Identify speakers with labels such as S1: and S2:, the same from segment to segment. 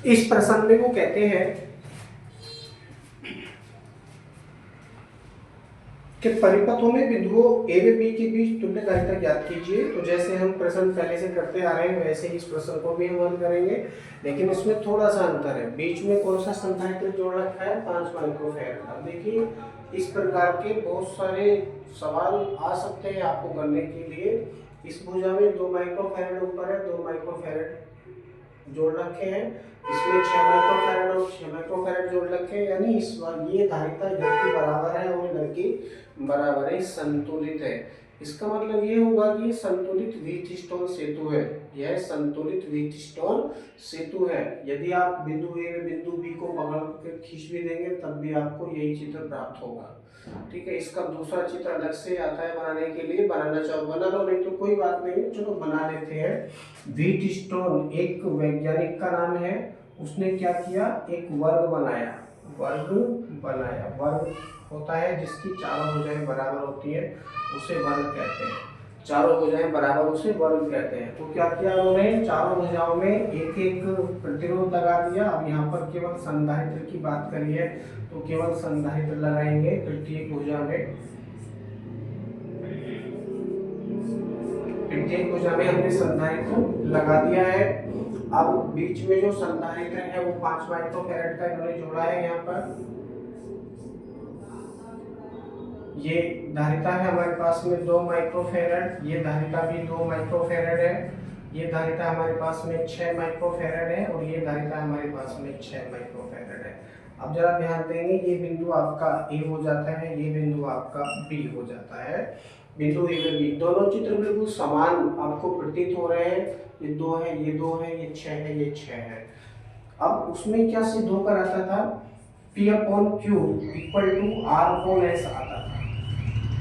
S1: इस प्रश्न में वो कहते हैं कि परिपथों में बिंदुओं ए व बी के बीच तुल्य धारिता ज्ञात कीजिए। तो जैसे हम प्रश्न पहले से करते आ रहे हैं वैसे ही इस प्रश्न को भी हम हल करेंगे, लेकिन इसमें थोड़ा सा अंतर है। बीच में कौन सा संधारित्र जोड़ रखा है, 5 माइक्रोफैराड। अब देखिए इस प्रकार के बहुत सारे सवाल आ सकते हैं आपको करने के लिए। इस भुजा में 2 माइक्रोफैराड ऊपर है, 2 माइक्रोफैराड जोड़ रखे हैं, इसमें 6 माइक्रोफैराड और 6 माइक्रोफैराड जोड़ रखे हैं, यानी इस बार ये धारिता इधर की बराबर है और इधर की बराबर है, संतुलित है। इसका मतलब ये होगा कि संतुलित व्हीटस्टोन सेतु है, यह संतुलित व्हीटस्टोन सेतु है। यदि आप बिंदु ए में बिंदु बी को पकड़ के खींच भी देंगे तब भी आपको यही चित्र प्राप्त होगा। ठीक है, इसका दूसरा चित्र अलग से आता है बनाने के लिए, बनाना चाहो बना लो, नहीं तो कोई बात नहीं, चलो बना लेते हैं। व्हीटस्टोन एक वैज्ञानिक का नाम है, उसने क्या किया, एक वर्ग बनाया। वर्ग होता है जिसकी चारों भुजाएं बराबर होती है, उसे वर्ग कहते हैं। चारों भुजाएं बराबर उसे वर्ग कहते हैं। तो क्या किया उन्होंने, चारों भुजाओं में एक एक प्रतिरोध लगा दिया। अब यहाँ पर केवल संधारित्र की बात करी है तो केवल संधारित्र लगाएंगे प्रत्येक भुजा में। प्रत्येक भुजा में हमने संधारित्र लगा दिया है। अब बीच में जो संधारित्र है वो 5 माइक्रोफैराड का इन्होंने जोड़ा है। यहाँ पर ये धारिता है हमारे पास में 2 माइक्रोफैराड, ये धारिता भी 2 माइक्रोफैराड है, ये धारिता हमारे पास में 6 माइक्रोफैराड है और ये धारिता हमारे पास में 6 माइक्रोफैराड है। अब जरा ध्यान देंगे, ये बिंदु आपका ए हो जाता है, ये बिंदु आपका बी हो जाता है। बिंदु ए व बी दोनों चित्र बिल्कुल समान आपको प्रतीत हो रहे हैं। ये 2 है, ये 2 है, ये 6 है, ये 6 है। अब उसमें क्या सिद्ध होकर आता था, P/Q इक्वल टू R/S आता था।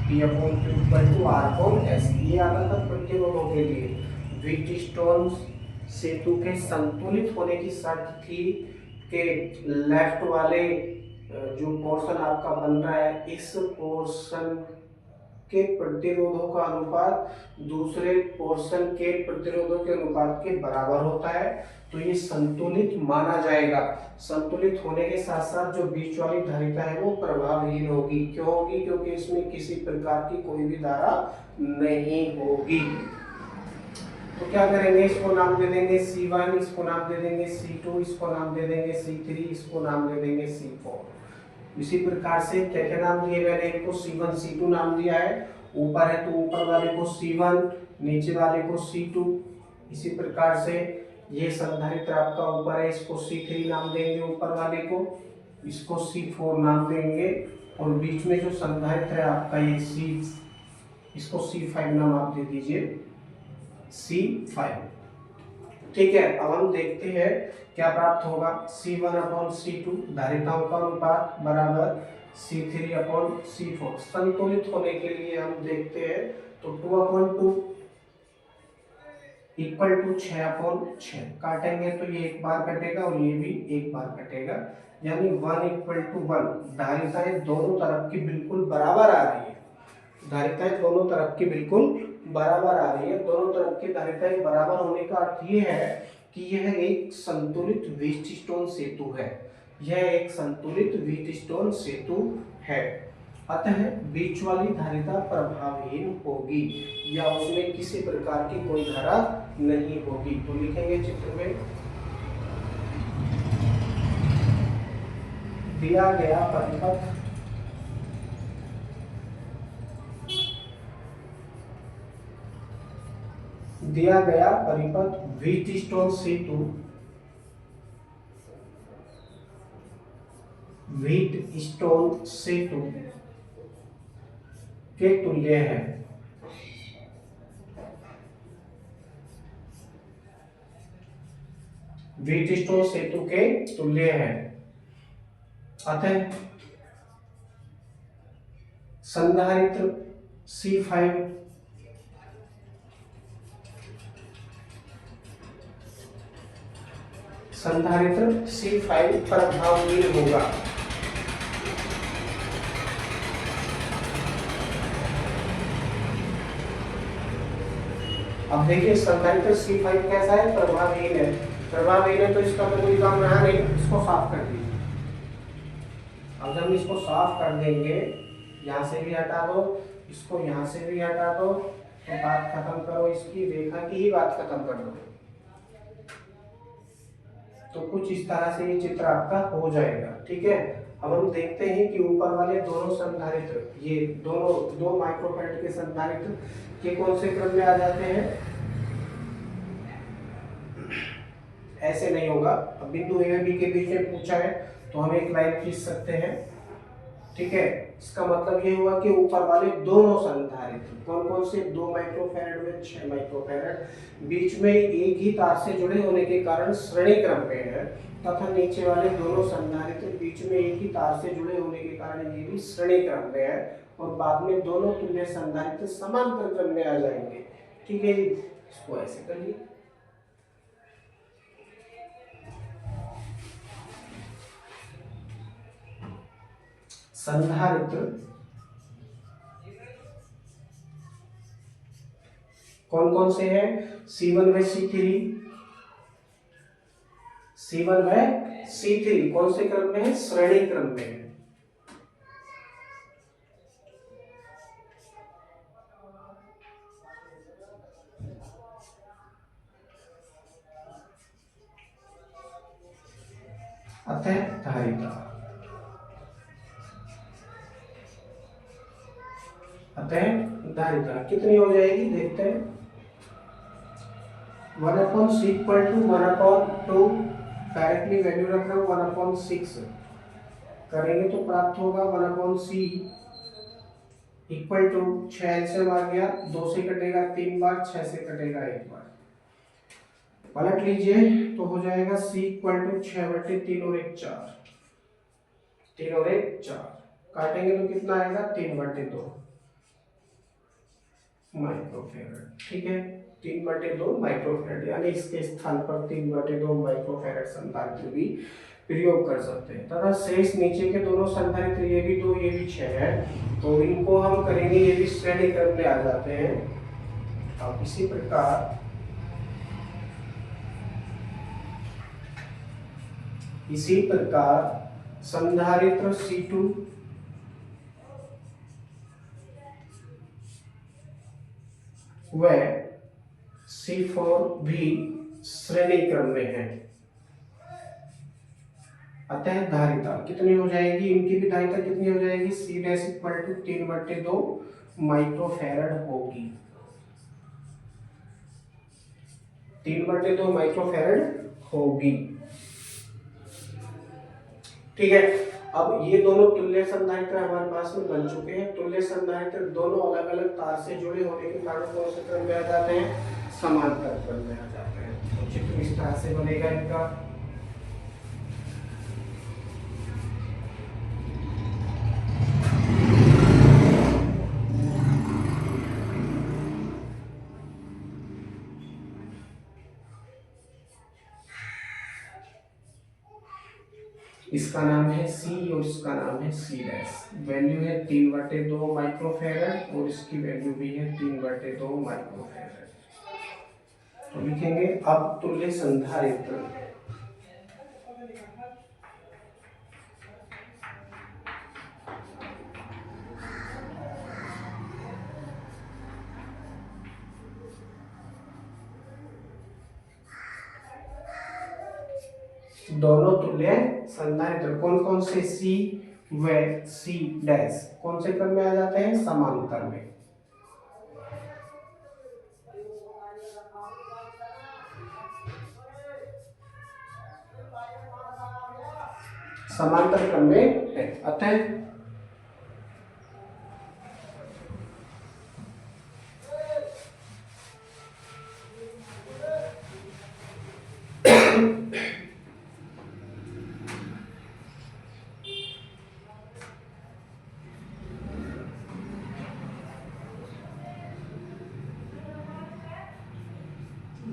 S1: P/Q इक्वल टू R/S ये आता था प्रतिरोधों के लिए। व्हीटस्टोन सेतु के संतुलित होने की शर्त थी कि लेफ्ट वाले जो पोर्शन आपका बन रहा है, इस पोर्शन के प्रतिरोधों का अनुपात दूसरे पोर्शन के प्रतिरोधों के अनुपात के बराबर होता है, तो ये संतुलित माना जाएगा। संतुलित होने के साथ साथ जो बीच वाली धारिता है वो प्रभावहीन होगी। क्यों होगी, क्योंकि इसमें किसी प्रकार की कोई भी धारा नहीं होगी। तो क्या करेंगे, इसको नाम दे देंगे C1, इसको नाम दे देंगे C2, इसको नाम दे देंगे C3, इसको नाम दे देंगे C4। इसी प्रकार से क्या क्या नाम दिए, मैंने एक को C1 C2 नाम दिया है, ऊपर है तो ऊपर वाले को C1, नीचे वाले को C2। इसी प्रकार से ये संधारित्र आपका ऊपर है, इसको C3 नाम देंगे ऊपर वाले को, इसको C4 नाम देंगे, और बीच में जो संधारित्र है आपका ये इसको C5 नाम आप दे दीजिए, C5। ठीक है, अब हम देखते हैं क्या प्राप्त होगा। C1/C2 धारिताओं का अनुपात बराबर C3/C4। संतुलित होने के लिए हम देखते हैं तो 2/2 इक्वल टू 6/6। काटेंगे तो ये एक बार कटेगा और ये भी एक बार कटेगा, यानी 1:1। धारिताएं दोनों तरफ की बिल्कुल बराबर आ रही है। धारिताएं दोनों तरफ की बिल्कुल बराबर आ रही है। दोनों तरफ की धारिताएं बराबर होने का अर्थ ये है कि यह एक संतुलित व्हीटस्टोन सेतु है। यह एक संतुलित व्हीटस्टोन सेतु है। अतः बीच वाली धारिता प्रभावहीन होगी या उसमें किसी प्रकार की कोई धारा नहीं होगी। तो लिखेंगे चित्र में, दिया गया परिपथ व्हीटस्टोन सेतु के तुल्य है। व्हीटस्टोन सेतु के तुल्य है। अतः संधारित्र C5 प्रभावहीन होगा। अब देखिए संधारित्र C5 कैसा है, प्रभावहीन है। प्रभावहीन है तो इसका तो कोई काम रहा नहीं, इसको साफ कर दीजिए। अब जब इसको साफ कर देंगे, यहाँ से भी हटा दो, इसको यहाँ से भी हटा दो, तो बात खत्म करो, इसकी रेखा की ही बात खत्म कर दो। तो कुछ इस तरह से ये चित्र आपका हो जाएगा। ठीक है, अब हम देखते हैं कि ऊपर वाले दोनों संधारित्र, ये दोनों 2 माइक्रोफैराड के संधारित्र ये कौन से क्रम में आ जाते हैं। ऐसे नहीं होगा। अब बिंदु ए और बी के बीच में पूछा है तो हम एक लाइन खींच सकते हैं। ठीक है, इसका मतलब ये हुआ कि ऊपर वाले दोनों संधारित्र कौन कौन से, 2 माइक्रोफैराड में 6 माइक्रोफैराड बीच में एक ही तार से जुड़े होने के कारण श्रेणी क्रम में है, तथा नीचे वाले दोनों संधारित्र बीच में एक ही तार से जुड़े होने के कारण ये भी श्रेणी क्रम में है, और बाद में दोनों तुल्य संधारित्र समांतर क्रम में आ जाएंगे। ठीक है, इसको ऐसे कर लीजिए। संधारित्र कौन कौन से हैं, C1 व C3, C1 व C3 कौन से क्रम में है, श्रेणी क्रम में है। अतः धारिता, अतः धारिता कितनी हो जाएगी, देखते हैं। 1/c equal to 1/2, directly value रख रहा हूँ 1/6 करेंगे तो प्राप्त होगा 1/c इक्वल टू 6 एलसीएम आ गया, 2 से कटेगा 3 बार, 6 से कटेगा 1 बार, पलट लीजिए तो हो जाएगा c इक्वल टू 6/3 और 1 4, 3 और 1 4, काटेंगे तो कितना आएगा 3/2 माइक्रोफैराड। ठीक है, 3/2 माइक्रोफैराड, यानी इसके स्थान पर 3/2 माइक्रोफैराड संधारित्र भी प्रयोग कर सकते हैं। तथा शेष नीचे के दोनों संधारित्र, ये भी 2 ये भी 6 है, तो इनको हम करेंगे, ये भी श्रेणी क्रम में आ जाते हैं। अब इसी प्रकार संधारित्र C2 व C4 भी श्रेणी क्रम में है। अतः धारिता कितनी हो जाएगी, इनकी भी धारिता कितनी हो जाएगी, C dash equal to 3/2 microfarad होगी, 3/2 माइक्रोफैराड होगी। ठीक है, अब ये दोनों तुल्य संधारित्र हमारे पास में बन चुके हैं। तुल्य संधारित्र दोनों अलग अलग तार से जुड़े होने के कारण कौन से क्रम में आ जाते हैं, समांतर क्रम में आ जाते हैं। तो चित्र इस तरह से बनेगा इनका। इसका नाम है C और इसका नाम है C डैश, वैल्यू है 3/2 माइक्रोफैराड और इसकी वैल्यू भी है 3/2 माइक्रोफैराड। तो लिखेंगे अब तुल्य संधारित्र दोनों तुल्य संधारित्र कौन कौन से, C व C डैश कौन से क्रम में आ जाते हैं, समांतर में। समांतर क्रम में है। अतः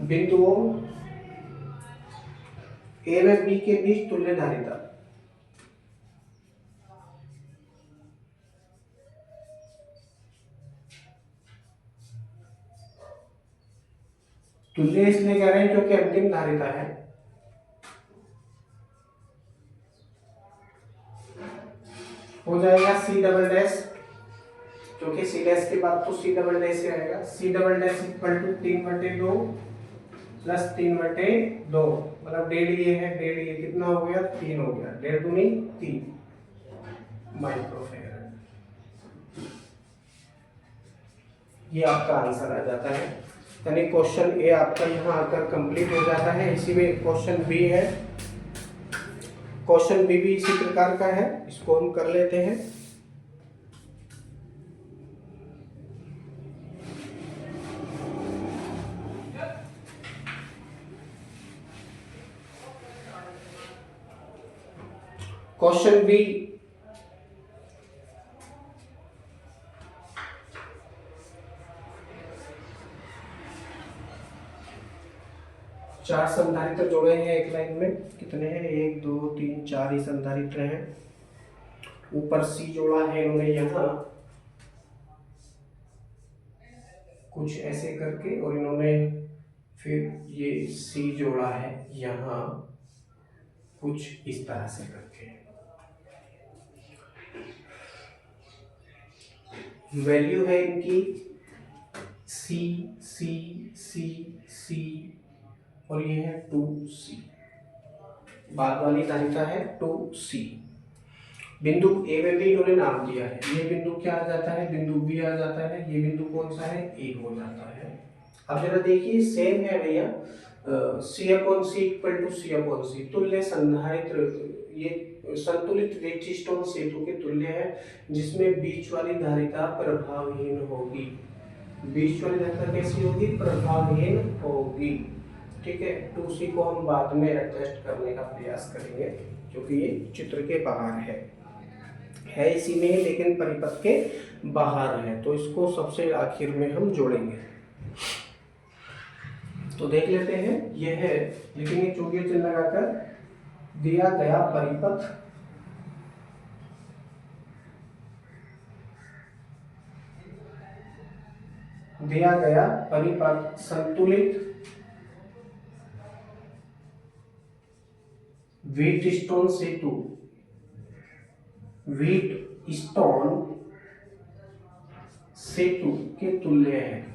S1: बिंदुओं ए व बी के बीच तुल्य धारिता तुल्य इसलिए कह रहे हैं क्योंकि अंतिम धारिता है, हो जाएगा सी डबल डैश, क्योंकि सी डैश के बाद तो सी डबल डैश ही आएगा। C double dash equal to 3/2 plus 3/2, मतलब डेढ़ ये है, डेढ़ ये कितना हो गया 3 हो गया, डेढ़ दूनी 3 माइक्रोफेरेड। ये आपका आंसर आ जाता है, यानी क्वेश्चन ए आपका यहाँ आकर कंप्लीट हो जाता है। इसी में क्वेश्चन बी है, क्वेश्चन बी भी इसी प्रकार का है, इसको हम कर लेते हैं। क्वेश्चन बी, चार संधारित्र जोड़े हैं एक लाइन में, कितने हैं 1 2 3 4 ही संधारित्र हैं। ऊपर सी जोड़ा है इन्होंने यहाँ कुछ ऐसे करके, और इन्होंने फिर ये सी जोड़ा है यहाँ कुछ इस तरह से करके। वैल्यू है इनकी सी सी सी सी और ये है 2C, बाद वाली तालिका है 2C। बिंदु ए में भी इन्होंने नाम दिया है, ये बिंदु क्या आ जाता है, बिंदु बी आ जाता है, ये बिंदु कौन सा है, ए हो जाता है। अब जरा देखिए सेम है भैया, C/C इक्वल टू C/C, तुल्य संधारित्र, ये संतुलित वेचिस्टोन सेतु के तुल्य है, जिसमें बीच वाली धारिता प्रभावहीन होगी। बीच वाली धारिता कैसी होगी, प्रभावहीन होगी। ठीक है, 2C को हम बाद में एडजस्ट करने का प्रयास करेंगे, क्योंकि ये चित्र के बाहर है इसी में ही, लेकिन परिपथ के बाहर है, तो इसको सबसे आखिर में हम जोड़ेंगे। तो देख लेते हैं, ये है, लेकिन ये चौके चिन्ह लगाकर दिया गया परिपथ संतुलित व्हीटस्टोन सेतु के तुल्य है।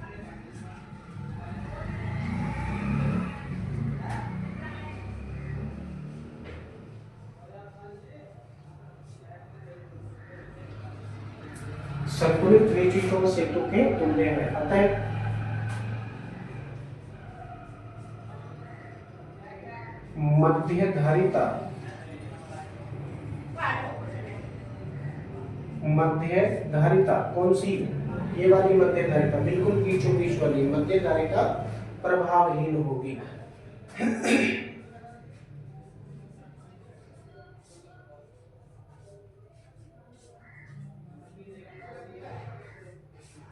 S1: संतुलित व्हीटस्टोन सेतु के तुल्य है। अतः मध्य धारिता कौन सी, ये वाली मध्य धारिता, बिल्कुल बीचों बीच वाली मध्य धारिता प्रभावहीन होगी।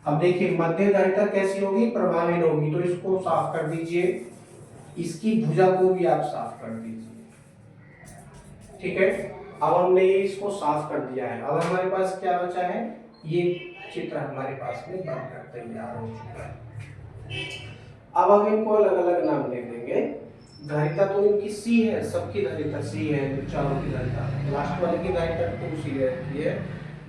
S1: अब देखिए मध्य धारिता कैसी होगी, प्रभावहीन होगी, तो इसको साफ कर दीजिए, इसकी भुजा को भी आप साफ कर दीजिए। ठीक है, अब हमने ये इसको साफ कर दिया है। अब हमारे पास क्या बचा है, ये चित्र हमारे पास में बनकर तैयार हो चुका है। अब हम इनको अलग अलग नाम दे देंगे। धारिता तो इनकी सी है, सबकी धारिता सी है, चारों की धारिता, लास्ट वाले की धारिता 2C रहती है।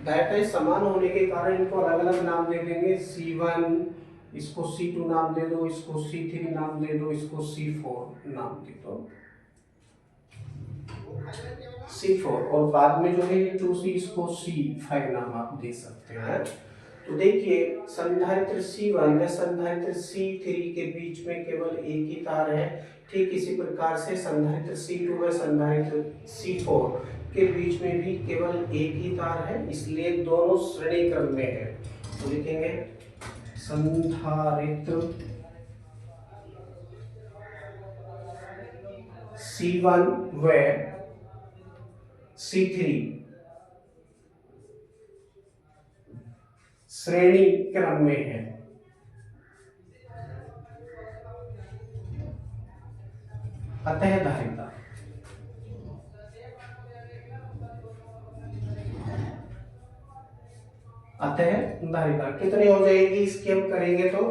S1: धारिताएं समान होने के कारण इनको अलग अलग नाम दे देंगे। C1, इसको C2 नाम दे दो, इसको C3 नाम दे दो, इसको C4 नाम दे दो, C4, और बाद में जो है 2C, इसको C5 नाम आप दे सकते हैं। तो देखिए संधारित्र C1 व संधारित्र C3 के बीच में केवल एक ही तार है। ठीक इसी प्रकार से संधारित्र C2 व संधारित्र C4 के बीच में भी केवल एक ही तार है, इसलिए दोनों श्रेणी क्रम में है। तो लिखेंगे संधारित्र C1 व C3 श्रेणी क्रम में है। अतः धारिता कितनी हो जाएगी, इसकी हम करेंगे तो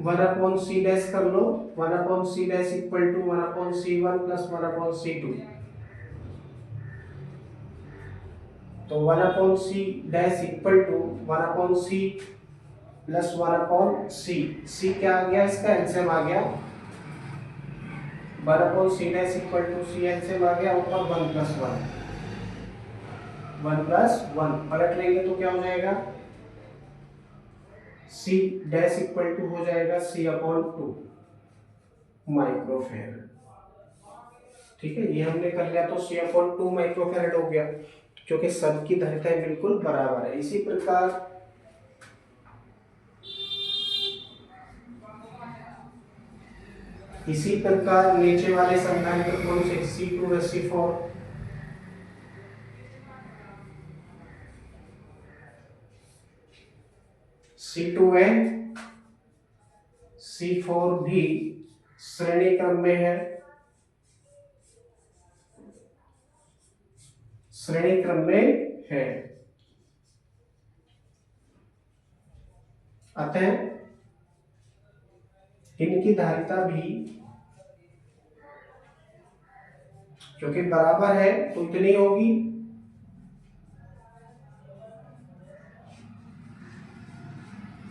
S1: 1/c डैश कर लो, 1/c dash equal to 1/c1 plus 1/c2। तो 1/c dash equal to 1/c plus 1/c। c क्या आ गया, इसका एलसीएम आ गया 1/c dash equal to c, LCM आ गया ऊपर 1 प्लस 1 पलट लेंगे तो क्या हो जाएगा, c डैश इक्वल टू हो जाएगा c/2 माइक्रोफेरेड। ठीक है, ये हमने कर लिया तो c/2 माइक्रोफेरेड हो गया, क्योंकि सबकी धारिताएं बिल्कुल बराबर है। इसी प्रकार नीचे वाले संधारित्र कौन से, C2 व C4। C2 व C4 भी श्रेणी क्रम में है, श्रेणी क्रम में है। अतः इनकी धारिता भी क्योंकि बराबर है तो इतनी होगी।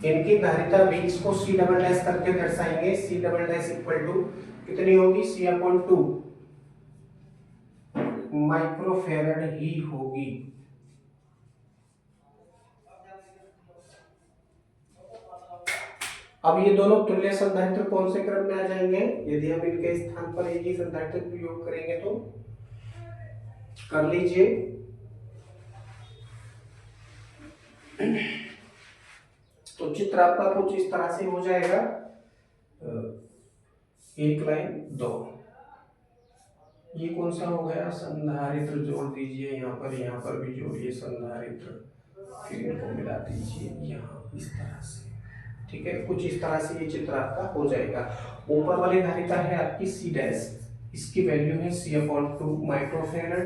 S1: इनकी धारिता भी, इसको C डबल डैश करके दर्शाएंगे, C double dash equal to कितनी होगी, C/2 माइक्रोफेरेड ही होगी। अब ये दोनों तुल्य संधारित्र कौन से क्रम में आ जाएंगे, यदि हम इनके स्थान पर एक ही संधारित्र प्रयोग करेंगे तो कर लीजिए। तो चित्र आपका कुछ इस तरह से हो जाएगा, एक लाइन 2। ये कौन सा हो गया, संधारित्र जोड़ दीजिए यहाँ पर भी जोड़िए संधारित्र, फिर इनको मिला दीजिए यहाँ इस तरह से। ठीक है, कुछ इस तरह से ये चित्र आपका हो जाएगा। ऊपर वाली धारिता है आपकी C डैश, इसकी वैल्यू है C/2 माइक्रोफेरेड,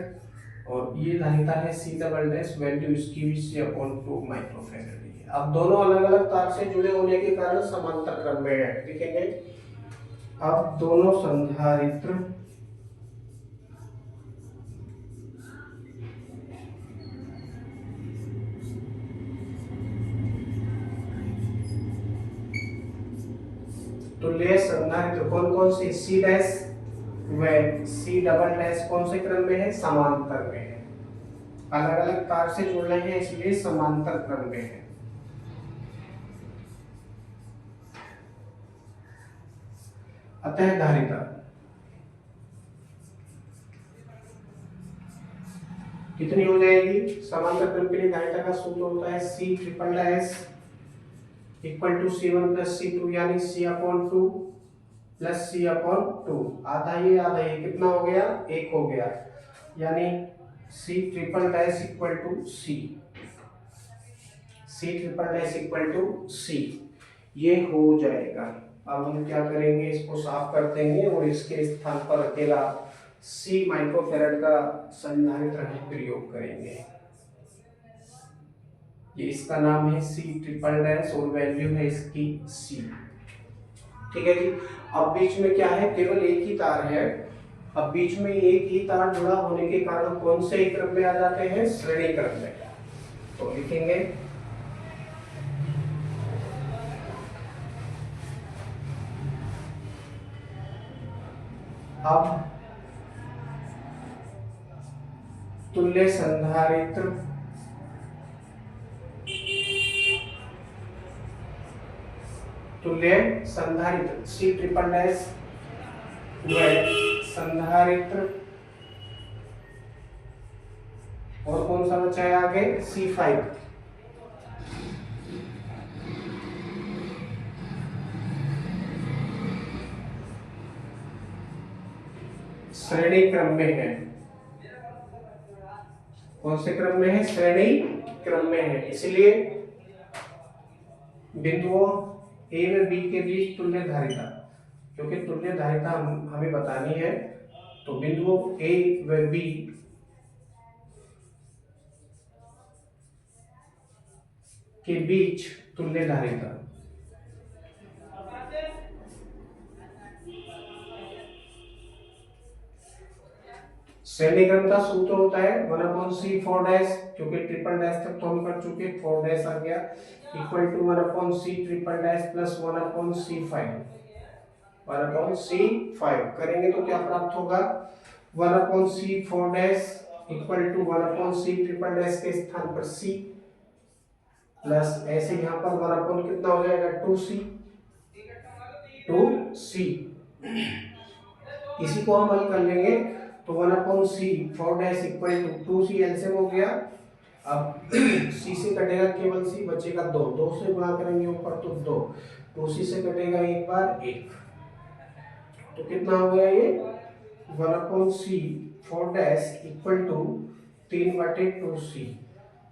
S1: और ये धारिता है C डबल डैश, वैल्यू इसकी भी C/2 माइक्रोफेरेड है। अब दोनों अलग अलग तार से जुड़े होने के कारण समांतर क्रम में है। देखेंगे अब दोनों संधारित्र तुल्य संधारित्र कौन कौन से, C डैश व C डबल डैश कौन से क्रम में है, समांतर में है। अलग अलग तार से जुड़ रहे हैं इसलिए समांतर क्रम में है। अतः धारिता कितनी हो जाएगी, समांतर क्रम के लिए धारिता का सूत्र होता है C triple dash equal to C1 plus C2, यानी C/2 प्लस C/2। आधा ये कितना हो गया, 1 हो गया, यानी C triple dash equal to C, C triple dash equal to C, ये हो जाएगा। अब हम क्या करेंगे, इसको साफ कर देंगे और इसके स्थान पर अकेला C माइक्रोफेरेड का संधारित्र हम प्रयोग करेंगे। ये इसका नाम है C ट्रिपल डैश और वैल्यू है इसकी C। ठीक है जी। अब बीच में क्या है, केवल एक ही तार है। अब बीच में एक ही तार जुड़ा होने के कारण कौन से क्रम में आ जाते हैं, श्रेणी क्रम में। तो लिखेंगे अब तुल्य संधारित्र C ट्रिपल डैश व संधारित्र, और कौन सा बचा है आगे, C5 श्रेणी क्रम में है। कौन से क्रम में है, श्रेणी क्रम में है। इसलिए बिंदुओं A व B के बीच तुल्य धारिता, क्योंकि तुल्य धारिता हमें बतानी है, तो बिंदुओं A व B के बीच तुल्य धारिता समीकरण का सूत्र होता है 1/c 4 क्योंकि ट्रिपल डैश तक तो हम कर चुके, 4 आ गया equal to 1/c triple dash plus 1/c5 करेंगे तो क्या प्राप्त होगा 1/c 4 equal to 1/c triple dash के स्थान पर c प्लस ऐसे यहाँ पर 1 कितना हो जाएगा 2c इसी को हम हल कर लेंगे तो 1/c 4 equal to 2c LCM हो गया। अब c से कटेगा केवल c बचेगा 2 से गुणा करेंगे ऊपर तो 2c से कटेगा एक बार 1 तो कितना हो गया ये 1/c 4 इक्वल टू 3/2c।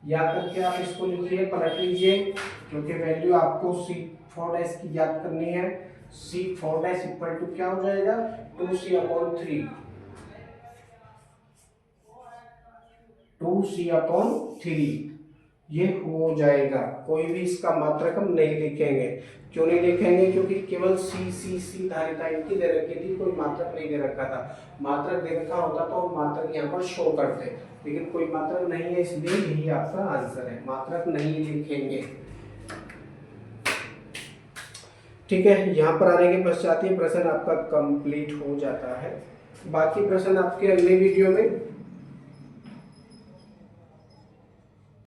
S1: याद करके आप इसको लिखिए, पलट लीजिए क्योंकि वैल्यू आपको c 4 की याद करनी है। c 4 इक्वल टू क्या हो जाएगा 2c/3 ये हो जाएगा। कोई भी इसका मात्रक हम नहीं लिखेंगे। क्यों नहीं लिखेंगे? क्योंकि केवल सी धारिता इनकी दे रखी थी, कोई मात्रक नहीं दे रखा था। मात्रक दे रखा होता तो हम मात्रक यहाँ पर शो करते, लेकिन कोई मात्रक नहीं है, इसलिए यही आपका आंसर है। मात्रक नहीं लिखेंगे। ठीक है, यहाँ पर आने के पश्चात ये प्रश्न आपका कंप्लीट हो जाता है। बाकी प्रश्न आपके अगले वीडियो में